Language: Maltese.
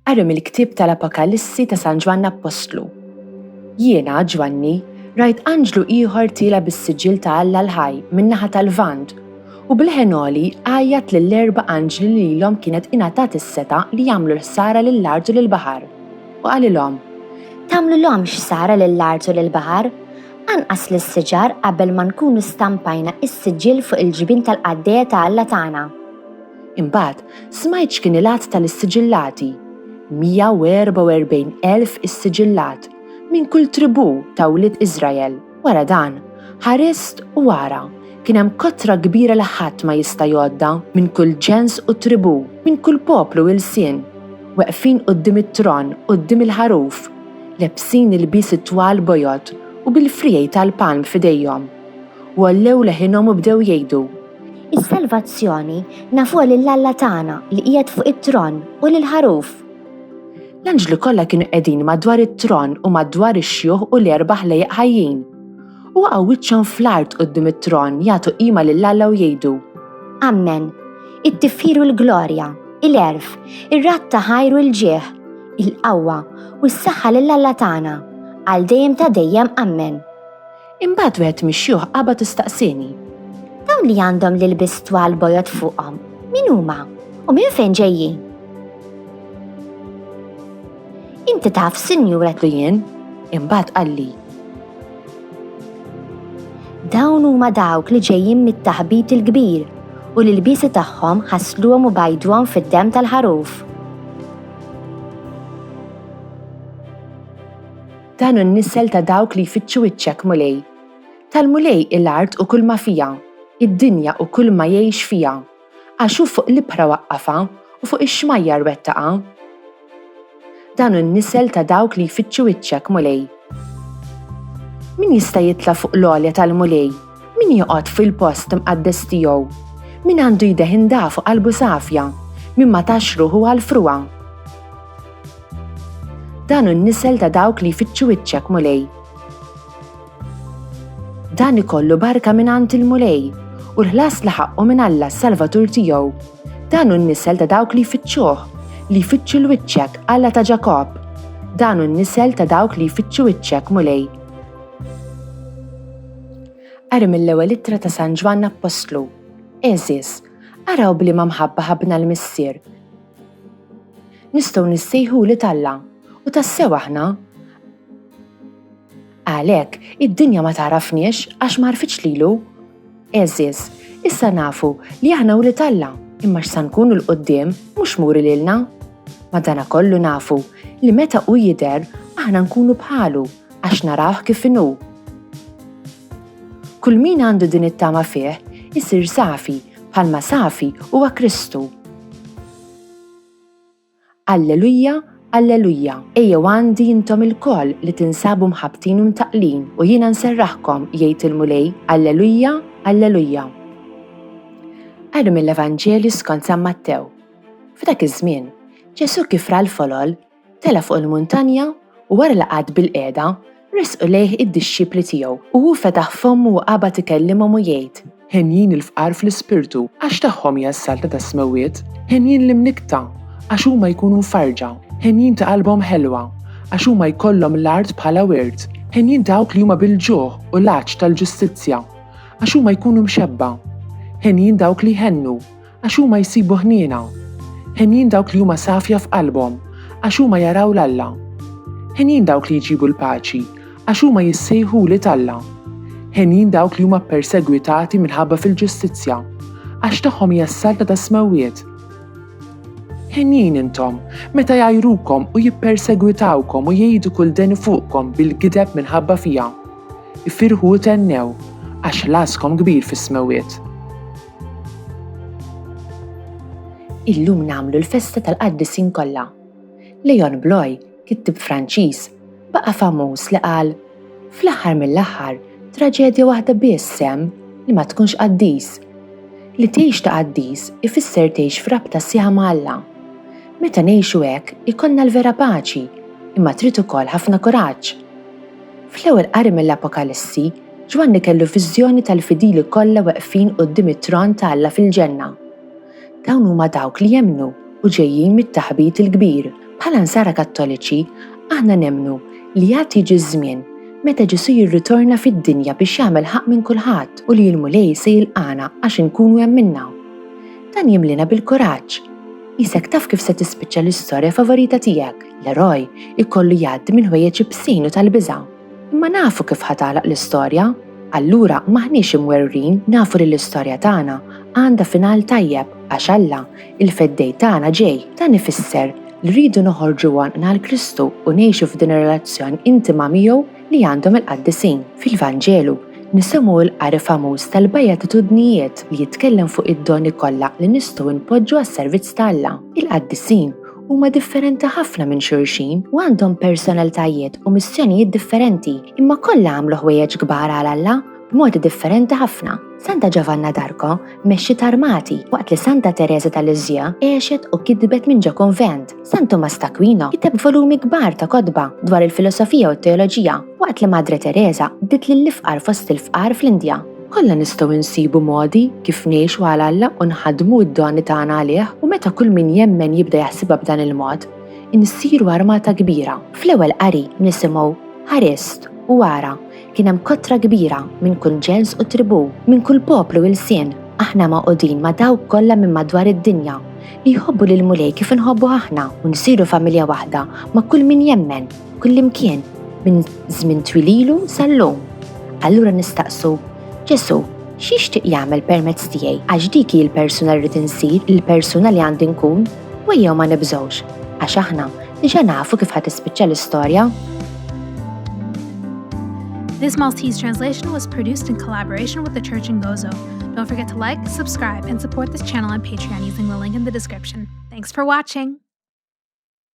Qari mill-ktieb tal-Apokalissi ta' San Ġwann Apostlu. Jiena, Ġwanni, rajt anġlu ieħor tiela bis-siġġiel ta' Alla l-Ħaj min-naħa tal-Lvant u bil-ħenoli għajjat lill-erba' anġli li lilhom kienet ingħatat is-seta' li jagħmlu ħsara lill-art u lill-baħar. U qalilhom: Tagħmluhomx ħsara lill-art u lill-baħar? Anqas lis-siġar qabel ma nkunu stampajna is-siġġiel fuq il-ġbien tal-qaddejja ta' Alla tagħna. Imbagħad smajt x'kien il-għadd tal-issiġillati, 144,000 is-siġillat minn kull tribù ta' wlied Iżrael. Wara dan, ħarist u wara kien hemm kotra kbira li ħadd ma jista' jgħodda minn kull ġens u tribù, minn kull poplu u lsien, weqfin quddiem it-tron quddiem il-ħaruf, lebsin il-bies it-twal bojot u bil-frijej tal-palm f'idejhom. U għallew leħinhom u bdew jgħidu: Is-salvazzjoni nafuha lill-Alla tagħna li qiegħed fuq it-tron u lill-ħaruf. L-anġli kollha kienu qegħdin madwar it-tron u madwar ix-xjuħ u l-erba' ħlejjeq ħajjin. U waqgħu wiċċhom fl-art quddiem it-tron jagħtu qima lill-Alla u jgħidu: Amen. It-tifħir u l-glorja, il-erf, ir-ratta ħajru l-ġieħ, il-qawwa u s-saħħa lill-Alla tagħna għal dejjem ta' dejjem. Amen. Imbagħad wieħed mix-xjuħ qabad istaqsini: Dawn li għandhom l-ilbis twal bojot fuqhom, min huma u minn fejn ġejjin? Inti taf, Sinjur, għetlu jien, imbagħad qalli: Dawn huma dawk li ġejjin mit-taħbit il-kbir u l-ilbiesi tagħhom ħassluhom u bajdwhom fid-demm tal-ħaruf. Dan hu n-nisel ta' dawk li jfittxu wiċċek mulej. Tal-mulej l-art u kull ma fija, id-dinja u kull ma jgħix fija, għax hu fuq l-ibħra waqqafa u fuq ix-xmajjar wettaqa'. Dan hu n-nisel ta' dawk li jfittxu wiċċek mulej. Min jista' jitla' fuq l-għolja tal-mulej? Min joqgħod fil-post imqaddes tiegħu? Min għandu jdeħin da fuq qalbu safja? Min ma tax ruħu għal fruha? Dan hu n-nisel ta' dawk li jfittxu wiċċek mulej. Dan ikollu barka minn għand il-mulej u l-ħlas li ħaqqu minn Alla s-Salvatur tiegħu. Dan hu n-nisel ta' dawk li jfittxuh, li jfittxu l-wiċċek Alla ta' Ġakob. Dan hu n-nisel ta' dawk li jfittxu wiċċek mulej. Qari mill-ewwel ittra ta' San Ġwann Apostlu. Eżis, araw bliema mħabba ħabna l-missier. Nistgħu nissejħulu Alla u tassew aħna. Għalhekk id-dinja ma tarafniex għax ma rfitx lilu. Eżis, issa nafu li aħna wlied Alla, imma x'sa nkunu l-qudiem mhux muri lilna. Madankollu nafu li meta hu jidher aħna nkunu bħalu għax narawh kif inhu. Kull min għandu din it-tama fih isir safi bħalma safi huwa Kristu. Alleluja, alleluja. Ejjew għandi intom il-koll li tinsabu mħabtin u mtaqlin u jiena nserraħkom jgħid il-mulej: Alleluja, alleluja. Qari mill-Evanġelju skont San Mattew. F'dak iż-żmien, Ġesu kif ra l-folol, tela fuq il-muntanja u wara li qgħad bil-qiegħda resqu lejh id-dixxipli tiegħu u hu fetaħ fommu u qabad ikellimhom u jgħid: Ħenjin il-fqar fl-ispirtu għax tagħhom hija s-salta ta' smewiet, ħenjin l-imnikta għax huma jkunu mfarġa, ħenjin ta' qalbhom ħelwa għax huma jkollhom l-art bħala wirt, ħenjin dawk li huma bil-ġuħ u l-għaġġ tal-ġustizzja għax huma jkunu mxebba, ħenjin dawk li jħennu għax huma jsibu ħniena, ħenjin dawk li huma safja f'qalbhom għax huma jaraw l-Alla, ħenjin dawk li jġibu l-paċi għax huma jissejħu li Alla, ħenjin dawk li huma persegwitati minħabba fil-ġustizzja għax tagħhom hija s-salta ta' smewiet. Ħenjin intom meta jgħajrukom u jippersegwitawkom u jgħidu kull den fuqkom bil-gideb minħabba fija. Ifirħu u tennew għax laskom kbir fis-smewiet. Illum nagħmlu l-festa tal-qaddisin kollha. Leon Bloy, kittib Franċiż, baqa' famuż li qal: Fl-aħħar mill-aħħar traġedja waħda biss hemm li ma tkunx qaddis. Li tgħix ta' qaddis ifisser tgħix f'rabta sieħa ma' Alla. Meta ngħixu hekk ikollna l-vera paċi, imma trid ukoll ħafna kuraġġ. Fl-ewwel qari mill-Apokalissi, Ġwanni kellu viżjoni tal-fidili kollha weqfin quddiem it-tron ta' Alla fil-ġenna. Dawn huma dawk li jemmnu u ġejjin mit-taħbit il-kbir Bħala nsara Kattoliċi, aħna nemnu li jgħat jiġi żmien meta Ġesu jirritorna fid-dinja biex jagħmel ħaq minn kulħadd u li l-mulej se jilqana għax inkunu hemm minna. Dan jimlina bil-kuraġġ. Isek taf kif se tispiċċa l-istorja favorita tiegħek, l-eroj ikollu jgħaddi minn ħwejjeġ ibsin u tal-biża'. Imma nafu kif ħatalaq l-istorja, allura maħniex imwerrin nafu li l-istorja tagħna għandha final tajjeb għax Alla il-feddej tagħna ġej. Dan ifisser li rridu noħorġu għanqna l-Kristu u ngħixu f'din ir-relazzjoni intima miegħu li għandhom il-qaddisin. Fil-Vanġelu nisimgħu l-qari famuż tal-bajatitudnijiet li jitkellem fuq id-doni kollha li nistgħu npoġġu għas-servizz ta' Alla. Il-qaddisin huma differenti ħafna minn xulxin u għandhom personalitajiet u missjonijiet differenti, imma kollha għamlu ħwejjeġ kbar għal Alla b'modi differenti ħafna. Santa Giovanna d'Arco mexxiet armati waqt li Santa Teresa tal-Iżja għexet u kidbet minn ġo konvent. San Tomas d'Aquino kiteb volumi kbar ta' kodba dwar il-filosofija u t-teoloġija waqt li Madre Teresa bdiet lill-ifqar fost il-fqar fl-Indja. Kollha nistgħu nsibu modi kif ngħixu għal Alla u nħaddmu d-doni tagħna għalih u meta kull min jemmen jibda jaħsibha b'dan il-mod, insiru armata kbira. Fl-ewwel qari nisimgħu Ħarist u wara kien hemm kotra kbira minn kull ġens u tribù, minn kull poplu il sien. Aħna maqudin ma' dawk kollha minn madwar id-dinja li jħobbu lil mulej kif inħobbu aħna u nsiru familja waħda ma' kull min jemmen, kull imkien minn żmien twililu sal-lum. Allura nistaqsu, Ġesu, x'jixtieq jagħmel permezz tiegħi għax dik hi l-persuna li rrid insir, il-persuna li għandi nkun, u jew ma nibżgħux għax aħna diġà nafu kif ħadd tispiċċa l-istorja. This Maltese translation was produced in collaboration with the Church in Gozo. Don't forget to like, subscribe, and support this channel on Patreon using the link in the description. Thanks for watching!